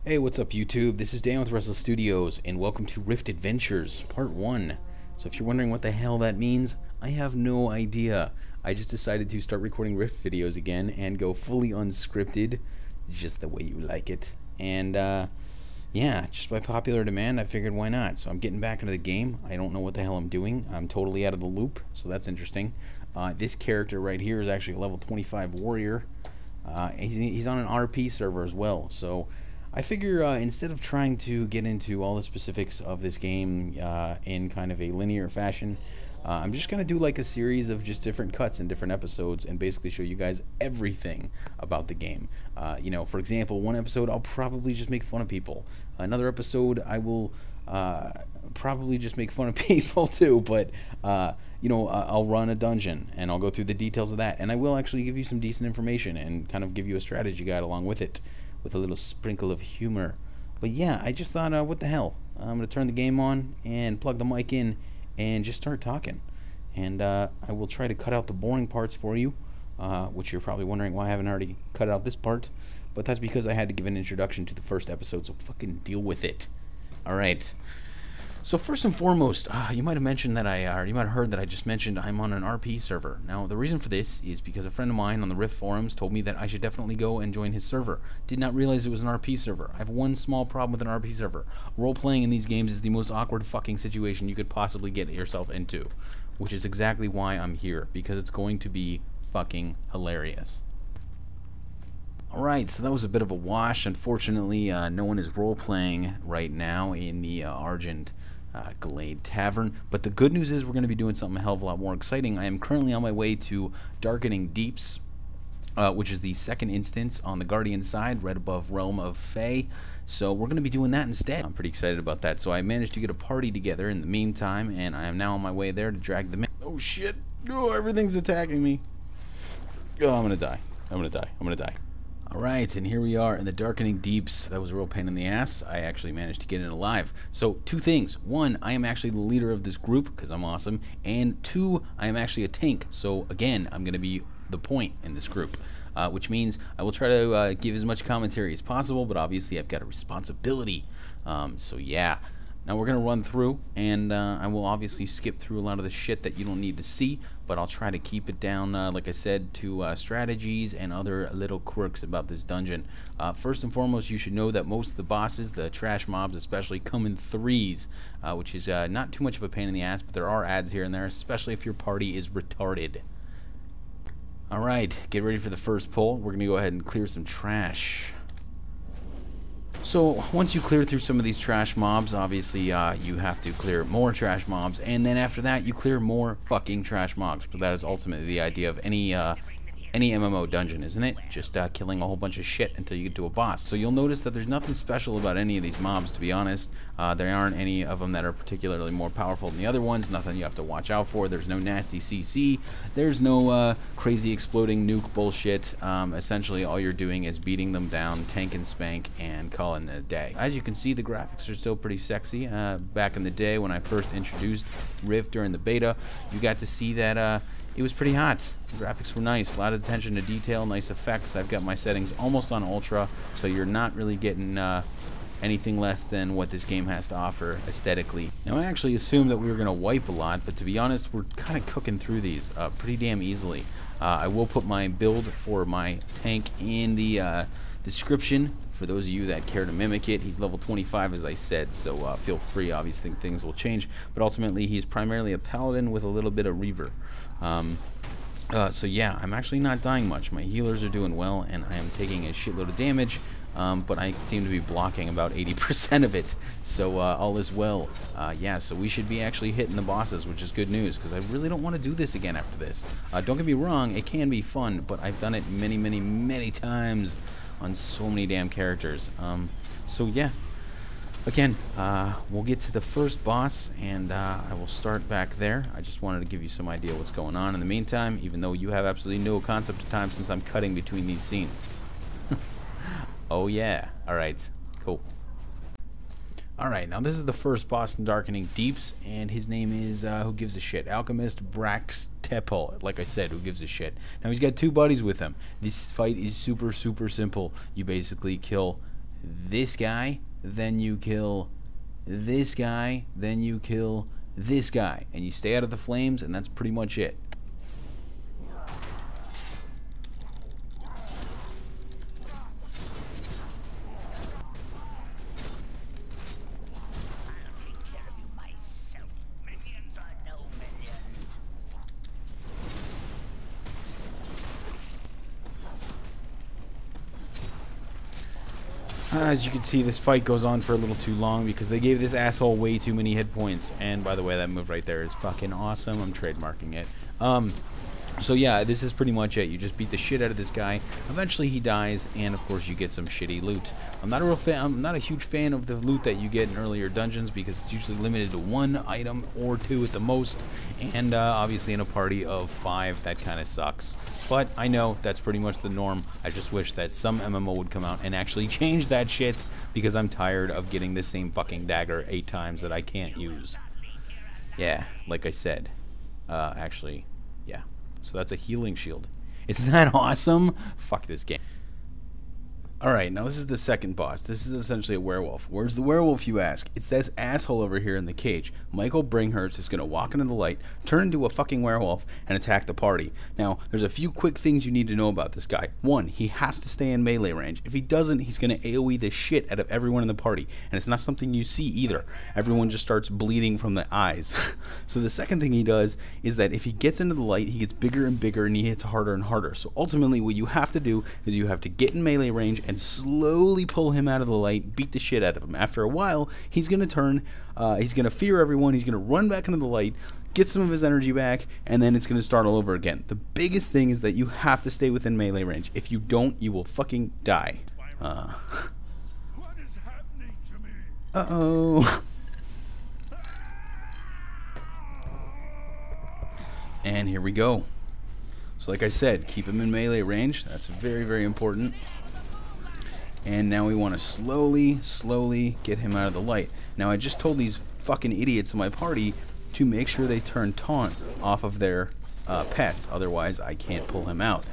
Hey, what's up YouTube? This is Dan with Restless Studios, and welcome to Rift Adventures, Part 1. So if you're wondering what the hell that means, I have no idea. I just decided to start recording Rift videos again and go fully unscripted, just the way you like it. And, yeah, just by popular demand, I figured why not. So I'm getting back into the game. I don't know what the hell I'm doing. I'm totally out of the loop, so that's interesting. This character right here is actually a level 25 warrior. He's on an RP server as well, so I figure instead of trying to get into all the specifics of this game in kind of a linear fashion, I'm just going to do like a series of just different cuts and different episodes and basically show you guys everything about the game. You know, for example, one episode I'll probably just make fun of people. Another episode I will probably just make fun of people too, but you know, I'll run a dungeon and I'll go through the details of that, and I will actually give you some decent information and kind of give you a strategy guide along with it, with a little sprinkle of humor. But yeah, I just thought, what the hell? I'm going to turn the game on and plug the mic in and just start talking. And I will try to cut out the boring parts for you, which you're probably wondering why I haven't already cut out this part. But that's because I had to give an introduction to the first episode, so fucking deal with it. Alright. So first and foremost, you might have mentioned that or you might have heard that I just mentioned I'm on an RP server. Now, the reason for this is because a friend of mine on the Rift forums told me that I should definitely go and join his server. Did not realize it was an RP server. I have one small problem with an RP server. Role-playing in these games is the most awkward fucking situation you could possibly get yourself into, which is exactly why I'm here, because it's going to be fucking hilarious. Alright, so that was a bit of a wash. Unfortunately, no one is role-playing right now in the Argent Glade Tavern, but the good news is we're going to be doing something a hell of a lot more exciting. I am currently on my way to Darkening Deeps, which is the second instance on the Guardian side, right above Realm of Fae. So we're going to be doing that instead. I'm pretty excited about that. So I managed to get a party together in the meantime, and I am now on my way there to drag them in. Oh shit! Oh, everything's attacking me. Oh, I'm going to die. I'm going to die. I'm going to die. Alright, and here we are in the Darkening Deeps. That was a real pain in the ass. I actually managed to get in alive. So, two things. One, I am actually the leader of this group, because I'm awesome. And two, I am actually a tank. So, again, I'm going to be the point in this group. Which means I will try to give as much commentary as possible, but obviously I've got a responsibility. So, yeah. Now we're going to run through, and I will obviously skip through a lot of the shit that you don't need to see, but I'll try to keep it down, like I said, to strategies and other little quirks about this dungeon. First and foremost, you should know that most of the bosses, the trash mobs especially, come in threes, which is not too much of a pain in the ass, but there are ads here and there, especially if your party is retarded. Alright, get ready for the first pull. We're going to go ahead and clear some trash. So, once you clear through some of these trash mobs, obviously you have to clear more trash mobs, and then after that you clear more fucking trash mobs. But that is ultimately the idea of any MMO dungeon, isn't it? Just killing a whole bunch of shit until you get to a boss. So you'll notice that there's nothing special about any of these mobs, to be honest. There aren't any of them that are particularly more powerful than the other ones. Nothing you have to watch out for. There's no nasty CC. There's no crazy exploding nuke bullshit. Essentially, all you're doing is beating them down, tank and spank, and calling it a day. As you can see, the graphics are still pretty sexy. Back in the day when I first introduced Rift during the beta, you got to see that it was pretty hot. The graphics were nice, a lot of attention to detail, nice effects. I've got my settings almost on ultra, so you're not really getting anything less than what this game has to offer aesthetically. Now, I actually assumed that we were going to wipe a lot, but to be honest, we're kind of cooking through these pretty damn easily. I will put my build for my tank in the description for those of you that care to mimic it. He's level 25, as I said, so feel free. Obviously, things will change, but ultimately, he's primarily a paladin with a little bit of reaver. So yeah, I'm actually not dying much. My healers are doing well, and I am taking a shitload of damage, but I seem to be blocking about 80% of it, so all is well. Yeah, so we should be actually hitting the bosses, which is good news, because I really don't want to do this again after this. Don't get me wrong, it can be fun, but I've done it many, many, many times on so many damn characters. So yeah. Again, we'll get to the first boss, and I will start back there. I just wanted to give you some idea what's going on in the meantime, even though you have absolutely no concept of time since I'm cutting between these scenes. Oh yeah. Alright, cool. Alright, now this is the first boss in Darkening Deeps, and his name is, who gives a shit? Alchemist Braxtepel. Like I said, who gives a shit? Now he's got two buddies with him. This fight is super, super simple. You basically kill this guy, then you kill this guy, then you kill this guy, and you stay out of the flames, and that's pretty much it. As you can see, this fight goes on for a little too long because they gave this asshole way too many hit points. And by the way, that move right there is fucking awesome. I'm trademarking it. So yeah, this is pretty much it. You just beat the shit out of this guy. Eventually he dies, and of course you get some shitty loot. I'm not a huge fan of the loot that you get in earlier dungeons because it's usually limited to 1 item or 2 at the most. And obviously in a party of 5, that kind of sucks. But I know that's pretty much the norm. I just wish that some MMO would come out and actually change that shit because I'm tired of getting the same fucking dagger 8 times that I can't use. Yeah, like I said. Actually, yeah. So that's a healing shield. Isn't that awesome? Fuck this game. Alright, now this is the second boss. This is essentially a werewolf. Where's the werewolf, you ask? It's this asshole over here in the cage. Michael Bringhurst is going to walk into the light, turn into a fucking werewolf, and attack the party. Now, there's a few quick things you need to know about this guy. 1, he has to stay in melee range. If he doesn't, he's going to AoE the shit out of everyone in the party. And it's not something you see either. Everyone just starts bleeding from the eyes. So the second thing he does is that if he gets into the light, he gets bigger and bigger and he hits harder and harder. So ultimately, what you have to do is you have to get in melee range and slowly pull him out of the light, beat the shit out of him. After a while, he's going to turn, he's going to fear everyone, he's going to run back into the light, get some of his energy back, and then it's going to start all over again. The biggest thing is that you have to stay within melee range. If you don't, you will fucking die. What is happening to me? Uh-oh. And here we go. So like I said, keep him in melee range. That's very, very important. And now we want to slowly get him out of the light. Now I just told these fucking idiots in my party to make sure they turn taunt off of their pets. Otherwise, I can't pull him out.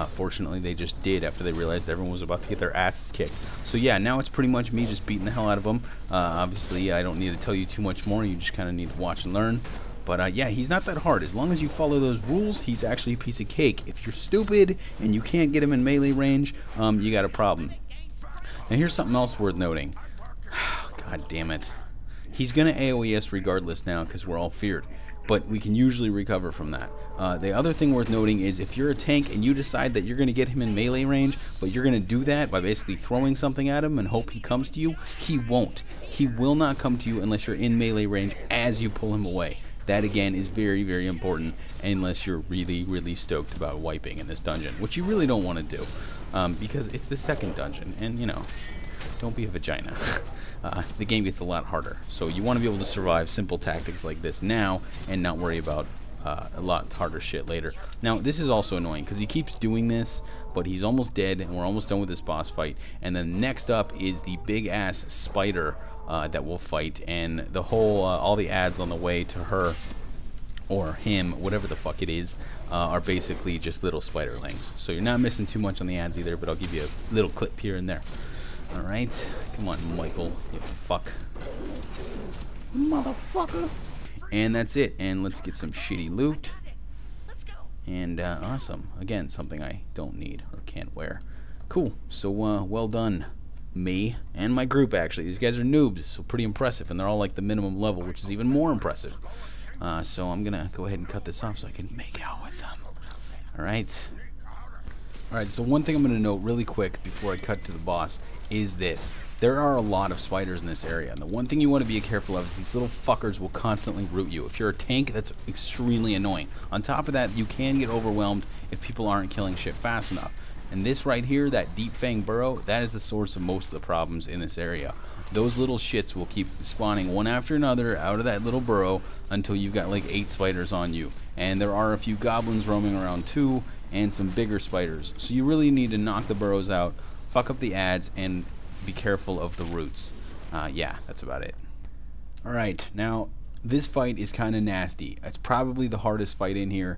Fortunately, they just did after they realized everyone was about to get their asses kicked. So yeah, now it's pretty much me just beating the hell out of them. Obviously, I don't need to tell you too much more. You just kind of need to watch and learn. But yeah, he's not that hard. As long as you follow those rules, he's actually a piece of cake. If you're stupid and you can't get him in melee range, you got a problem. Now here's something else worth noting. God damn it. He's going to AoE us regardless now because we're all feared. But we can usually recover from that. The other thing worth noting is if you're a tank and you decide that you're going to get him in melee range, but you're going to do that by basically throwing something at him and hope he comes to you, he won't. He will not come to you unless you're in melee range as you pull him away. That again is very, very important unless you're really, really stoked about wiping in this dungeon, which you really don't want to do because it's the second dungeon, and you know, don't be a vagina. The game gets a lot harder, so you want to be able to survive simple tactics like this now and not worry about a lot harder shit later. Now this is also annoying because he keeps doing this, but he's almost dead and we're almost done with this boss fight, and then next up is the big ass spider that we'll fight, and the whole all the ads on the way to her or him, whatever the fuck it is, are basically just little spiderlings. So you're not missing too much on the ads either, but I'll give you a little clip here and there. Alright, come on Michael, you fuck. Motherfucker. And that's it, and let's get some shitty loot. And awesome, again, something I don't need or can't wear. Cool, so well done. Me and my group, actually. These guys are noobs, so pretty impressive, and they're all like the minimum level, which is even more impressive. So I'm gonna go ahead and cut this off so I can make out with them. Alright. Alright, so one thing I'm gonna note really quick before I cut to the boss is this. There are a lot of spiders in this area, and the one thing you want to be careful of is these little fuckers will constantly root you. If you're a tank, that's extremely annoying. On top of that, you can get overwhelmed if people aren't killing shit fast enough. And this right here, that deep fang burrow, that is the source of most of the problems in this area. Those little shits will keep spawning one after another out of that little burrow until you've got like 8 spiders on you. And there are a few goblins roaming around too, and some bigger spiders. So you really need to knock the burrows out, fuck up the ads, and be careful of the roots. Yeah, that's about it. Alright, now this fight is kind of nasty. It's probably the hardest fight in here,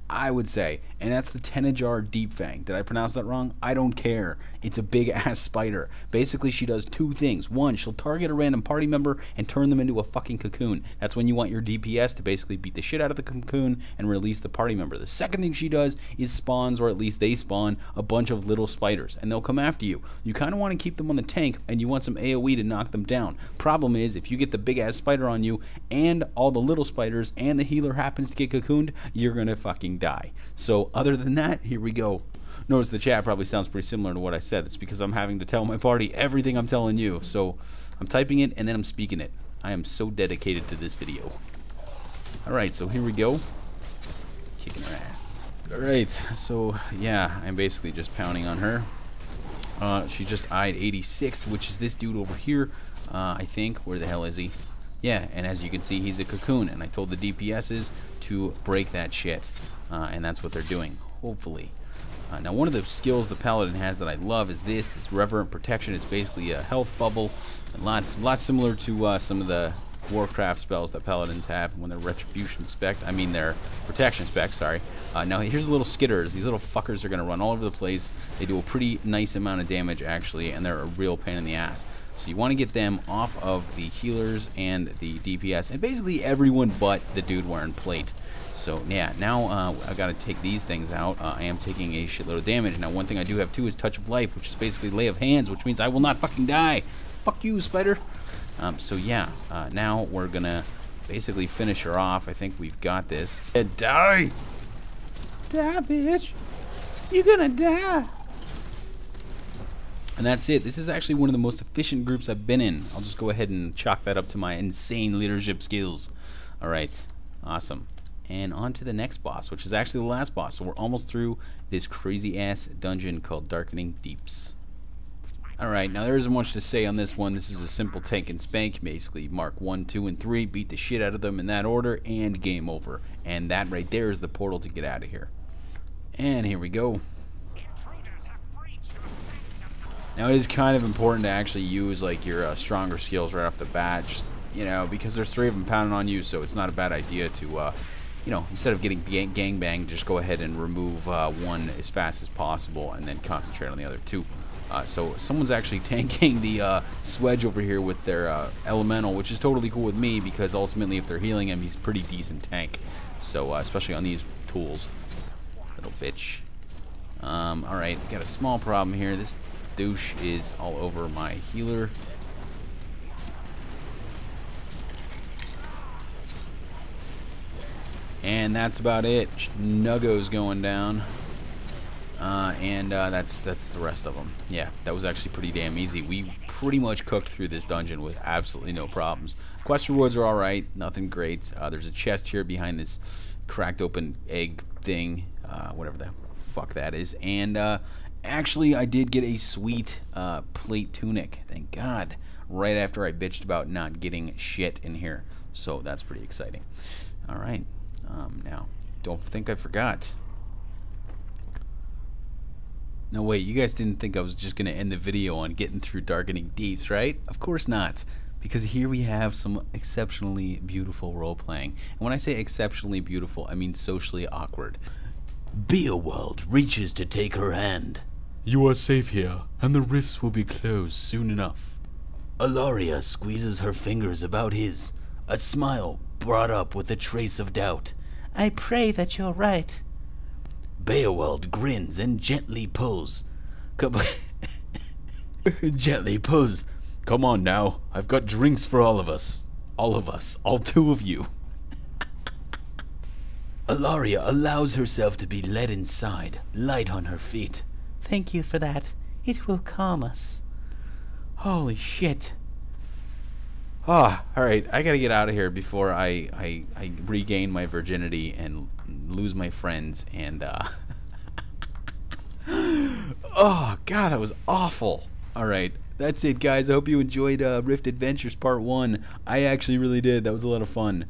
I would say, and that's the Tenajar Deep Fang. Did I pronounce that wrong? I don't care. It's a big-ass spider. Basically, she does two things. One, she'll target a random party member and turn them into a fucking cocoon. That's when you want your DPS to basically beat the shit out of the cocoon and release the party member. The second thing she does is spawns, or at least they spawn, a bunch of little spiders, and they'll come after you. You kind of want to keep them on the tank, and you want some AoE to knock them down. Problem is, if you get the big-ass spider on you, and all the little spiders, and the healer happens to get cocooned, you're gonna fucking die. So, other than that, here we go. Notice the chat probably sounds pretty similar to what I said. It's because I'm having to tell my party everything I'm telling you. So I'm typing it and then I'm speaking it. I am so dedicated to this video. Alright, so here we go. Kicking her ass. Alright, so yeah, I'm basically just pounding on her. She just eyed 86th, which is this dude over here. I think. Where the hell is he? Yeah, and as you can see, he's a cocoon. And I told the DPSs to break that shit. And that's what they're doing, hopefully. Now, one of the skills the Paladin has that I love is this Reverent Protection. It's basically a health bubble, a lot similar to some of the Warcraft spells that Paladins have when they're Retribution spec. I mean, their Protection spec, sorry. Now, here's the little skitters. These little fuckers are going to run all over the place. They do a pretty nice amount of damage, actually, and they're a real pain in the ass. So you want to get them off of the healers and the DPS, and basically everyone but the dude wearing plate. So yeah, now I gotta take these things out. I am taking a shitload of damage. Now one thing I do have too is Touch of Life, which is basically Lay of Hands, which means I will not fucking die. Fuck you, spider. So yeah, now we're gonna basically finish her off. I think we've got this. Die! Die, bitch! You're gonna die! And that's it. This is actually one of the most efficient groups I've been in. I'll just go ahead and chalk that up to my insane leadership skills. Alright, awesome. And on to the next boss, which is actually the last boss. So we're almost through this crazy-ass dungeon called Darkening Deeps. Alright, now there isn't much to say on this one. This is a simple take and spank. Basically, mark 1, 2, and 3, beat the shit out of them in that order, and game over. And that right there is the portal to get out of here. And here we go. Now it is kind of important to actually use like your stronger skills right off the bat, just, you know, because there's 3 of them pounding on you, so it's not a bad idea to you know, instead of getting gangbanged, just go ahead and remove one as fast as possible and then concentrate on the other 2. So someone's actually tanking the Swedge over here with their elemental, which is totally cool with me because ultimately if they're healing him, he's a pretty decent tank. So especially on these tools. Little bitch. Alright, got a small problem here. This douche is all over my healer. And that's about it. Nuggo's going down. That's the rest of them. Yeah, that was actually pretty damn easy. We pretty much cooked through this dungeon with absolutely no problems. Quest rewards are alright, nothing great. There's a chest here behind this cracked open egg thing, whatever the fuck that is. And actually, I did get a sweet plate tunic, thank God, right after I bitched about not getting shit in here. So that's pretty exciting. Alright. Now, don't think I forgot. No, wait, you guys didn't think I was just going to end the video on getting through Darkening Deeps, right? Of course not. Because here we have some exceptionally beautiful role-playing. And when I say exceptionally beautiful, I mean socially awkward. Beowulf reaches to take her hand. You are safe here, and the rifts will be closed soon enough. Ilaria squeezes her fingers about his, a smile brought up with a trace of doubt. I pray that you're right. Beowulf grins and gently pulls. Gently pulls. Come on now, I've got drinks for all of us. All of us, all 2 of you. Ilaria allows herself to be led inside, light on her feet. Thank you for that. It will calm us. Holy shit. Oh, alright, I gotta get out of here before I regain my virginity and lose my friends and oh god, that was awful. Alright, that's it guys. I hope you enjoyed Rift Adventures Part 1. I actually really did. That was a lot of fun.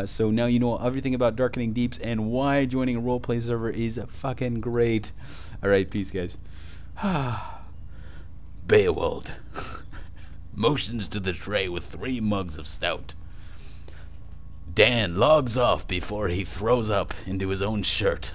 So now you know everything about Darkening Deeps and why joining a roleplay server is fucking great. Alright, peace guys. Beowulf motions to the tray with 3 mugs of stout. Dan logs off before he throws up into his own shirt.